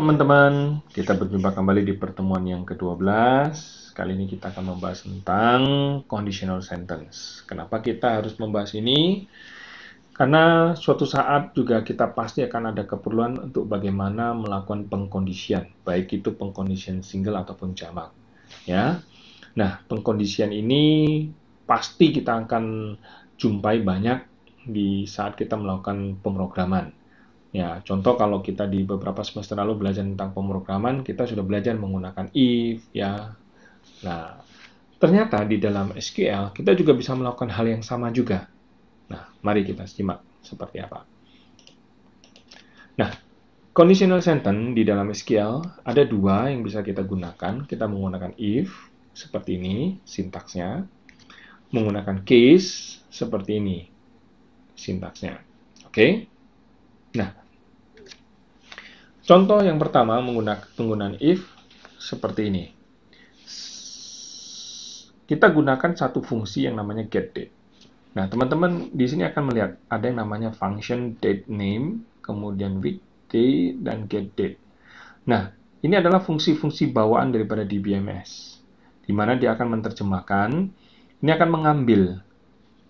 Teman-teman, kita berjumpa kembali di pertemuan yang ke-12. Kali ini kita akan membahas tentang conditional sentence. Kenapa kita harus membahas ini? Karena suatu saat juga kita pasti akan ada keperluan untuk bagaimana melakukan pengkondisian, baik itu pengkondisian single ataupun jamak. Ya. Nah, pengkondisian ini pasti kita akan jumpai banyak di saat kita melakukan pemrograman. Ya, contoh kalau kita di beberapa semester lalu belajar tentang pemrograman, kita sudah belajar menggunakan if, ya. Nah, ternyata di dalam SQL kita juga bisa melakukan hal yang sama juga. Nah, mari kita simak seperti apa. Nah, conditional sentence di dalam SQL ada dua yang bisa kita gunakan. Kita menggunakan if, seperti ini, sintaksnya. Menggunakan case, seperti ini, sintaksnya. Oke? Nah, contoh yang pertama menggunakan penggunaan if seperti ini. Kita gunakan satu fungsi yang namanya getDate. Nah, teman-teman di sini akan melihat ada yang namanya function dateName, kemudian weekday, dan getDate. Nah, ini adalah fungsi-fungsi bawaan daripada DBMS, di mana dia akan menerjemahkan, ini akan mengambil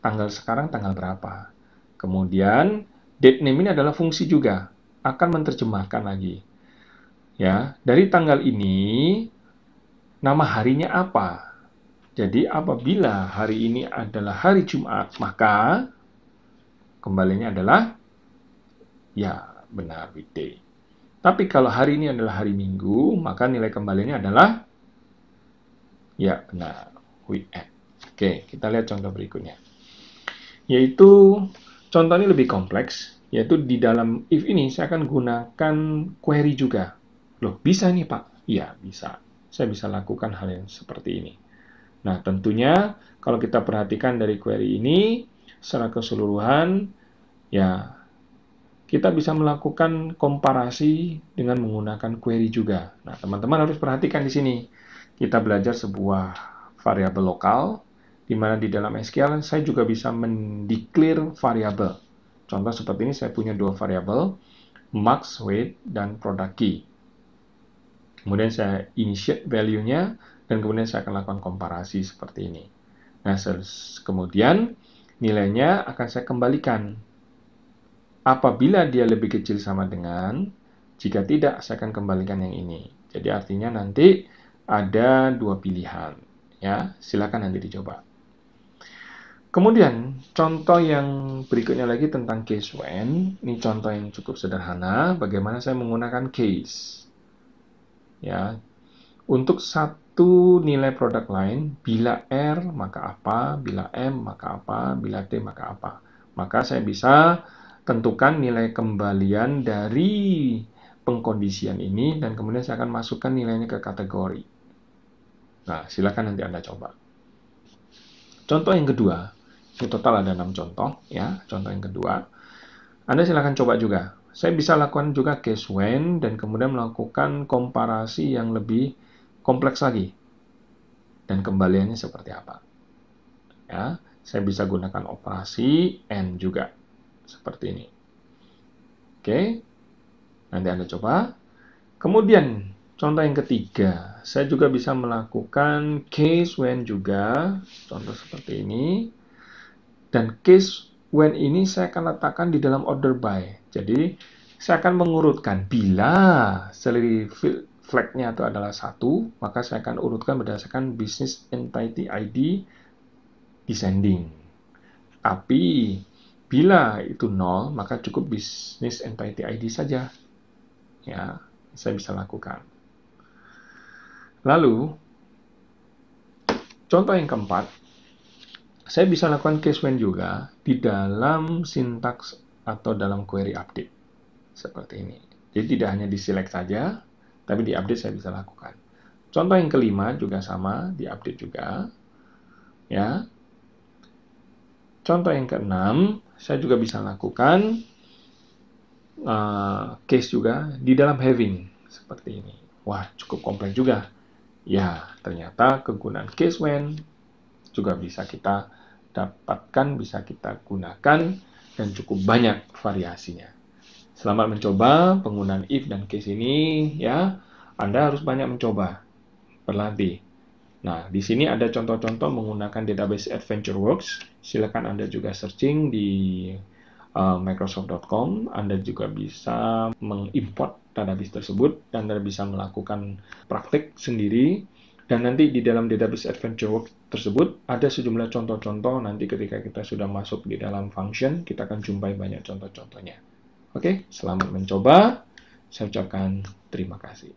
tanggal sekarang tanggal berapa. Kemudian, dateName ini adalah fungsi juga, akan menerjemahkan lagi. Ya, dari tanggal ini, nama harinya apa? Jadi apabila hari ini adalah hari Jumat, maka kembalinya adalah ya benar weekday. Tapi kalau hari ini adalah hari Minggu, maka nilai kembalinya adalah ya benar weekend. Oke, kita lihat contoh berikutnya. Yaitu contoh ini lebih kompleks, yaitu di dalam if ini saya akan gunakan query juga. Loh, bisa nih Pak? Iya, bisa. Saya bisa lakukan hal yang seperti ini. Nah, tentunya kalau kita perhatikan dari query ini secara keseluruhan, ya kita bisa melakukan komparasi dengan menggunakan query juga. Nah, teman-teman harus perhatikan di sini. Kita belajar sebuah variabel lokal, di mana di dalam SQL saya juga bisa mendeclare variabel. Contoh seperti ini, saya punya dua variabel, max, weight, dan product key. Kemudian saya initiate value-nya, dan kemudian saya akan lakukan komparasi seperti ini. Nah, kemudian nilainya akan saya kembalikan. Apabila dia lebih kecil sama dengan, jika tidak, saya akan kembalikan yang ini. Jadi artinya nanti ada dua pilihan. Ya, silakan nanti dicoba. Kemudian, contoh yang berikutnya lagi tentang case when. Ini contoh yang cukup sederhana. Bagaimana saya menggunakan case. Ya, untuk satu nilai produk lain, bila R maka apa, bila M maka apa, bila T maka apa. Maka saya bisa tentukan nilai kembalian dari pengkondisian ini dan kemudian saya akan masukkan nilainya ke kategori. Nah, silakan nanti Anda coba. Contoh yang kedua, ini total ada 6 contoh ya. Contoh yang kedua, Anda silakan coba juga. Saya bisa lakukan juga case when dan kemudian melakukan komparasi yang lebih kompleks lagi. Dan kembaliannya seperti apa. Ya, saya bisa gunakan operasi AND juga. Seperti ini. Oke. Nanti Anda coba. Kemudian, contoh yang ketiga. Saya juga bisa melakukan case when juga. Contoh seperti ini. Dan case when ini saya akan letakkan di dalam order by. Jadi, saya akan mengurutkan. Bila salary flag-nya itu adalah 1, maka saya akan urutkan berdasarkan business entity ID descending. Tapi bila itu 0, maka cukup business entity ID saja. Ya, saya bisa lakukan. Lalu, contoh yang keempat, saya bisa lakukan case when juga di dalam sintaks atau dalam query update. Seperti ini. Jadi tidak hanya di-select saja, tapi di update saya bisa lakukan. Contoh yang kelima juga sama, di update juga. Ya. Contoh yang keenam, saya juga bisa lakukan case juga di dalam having. Seperti ini. Wah, cukup kompleks juga. Ya, ternyata kegunaan case when juga bisa kita dapatkan, bisa kita gunakan, dan cukup banyak variasinya. Selamat mencoba penggunaan if dan case ini ya. Anda harus banyak mencoba, berlatih. Nah, di sini ada contoh-contoh menggunakan database AdventureWorks. Silakan Anda juga searching di Microsoft.com. Anda juga bisa mengimport database tersebut dan Anda bisa melakukan praktik sendiri. Dan nanti di dalam database AdventureWorks tersebut ada sejumlah contoh-contoh. Nanti ketika kita sudah masuk di dalam function, kita akan jumpai banyak contoh-contohnya. Oke, selamat mencoba. Saya ucapkan terima kasih.